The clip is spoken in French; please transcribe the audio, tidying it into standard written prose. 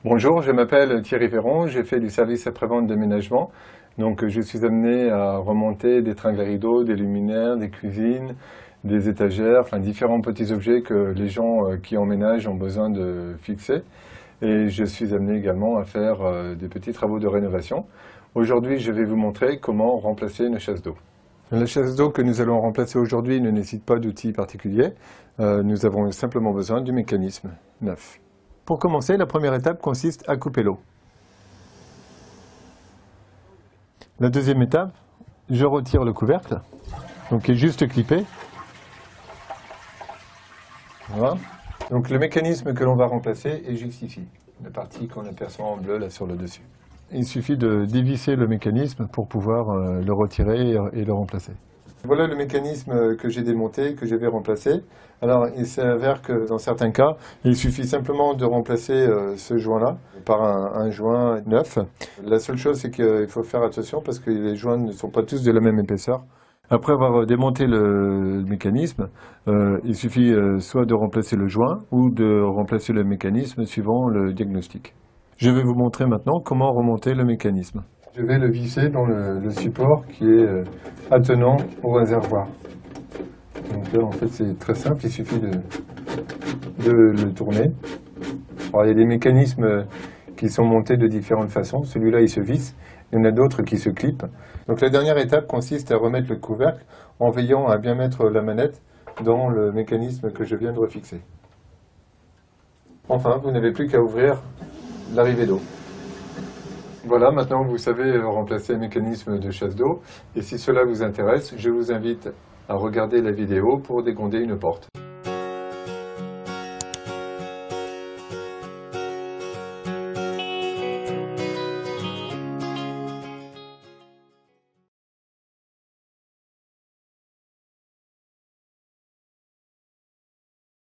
Bonjour, je m'appelle Thierry Véron, j'ai fait du service après-vente d'aménagement. Donc je suis amené à remonter des tringles à rideaux, des luminaires, des cuisines, des étagères, enfin différents petits objets que les gens qui emménagent ont besoin de fixer. Et je suis amené également à faire des petits travaux de rénovation. Aujourd'hui, je vais vous montrer comment remplacer une chasse d'eau. La chasse d'eau que nous allons remplacer aujourd'hui ne nécessite pas d'outils particuliers. Nous avons simplement besoin du mécanisme neuf. Pour commencer, la première étape consiste à couper l'eau. La deuxième étape, je retire le couvercle, donc qui est juste clippé. Voilà. Donc le mécanisme que l'on va remplacer est justifié, la partie qu'on aperçoit en bleu là sur le dessus. Il suffit de dévisser le mécanisme pour pouvoir le retirer et le remplacer. Voilà le mécanisme que j'ai démonté, que je vais remplacer. Alors il s'avère que dans certains cas, il suffit simplement de remplacer ce joint-là par un joint neuf. La seule chose, c'est qu'il faut faire attention parce que les joints ne sont pas tous de la même épaisseur. Après avoir démonté le mécanisme, il suffit soit de remplacer le joint ou de remplacer le mécanisme suivant le diagnostic. Je vais vous montrer maintenant comment remonter le mécanisme. Je vais le visser dans le support qui est attenant au réservoir. Donc là, en fait, c'est très simple, il suffit de le tourner. Alors, il y a des mécanismes qui sont montés de différentes façons. Celui-là, il se visse. Il y en a d'autres qui se clippent. Donc la dernière étape consiste à remettre le couvercle en veillant à bien mettre la manette dans le mécanisme que je viens de refixer. Enfin, vous n'avez plus qu'à ouvrir l'arrivée d'eau. Voilà, maintenant vous savez remplacer un mécanisme de chasse d'eau. Et si cela vous intéresse, je vous invite à regarder la vidéo pour dégonder une porte.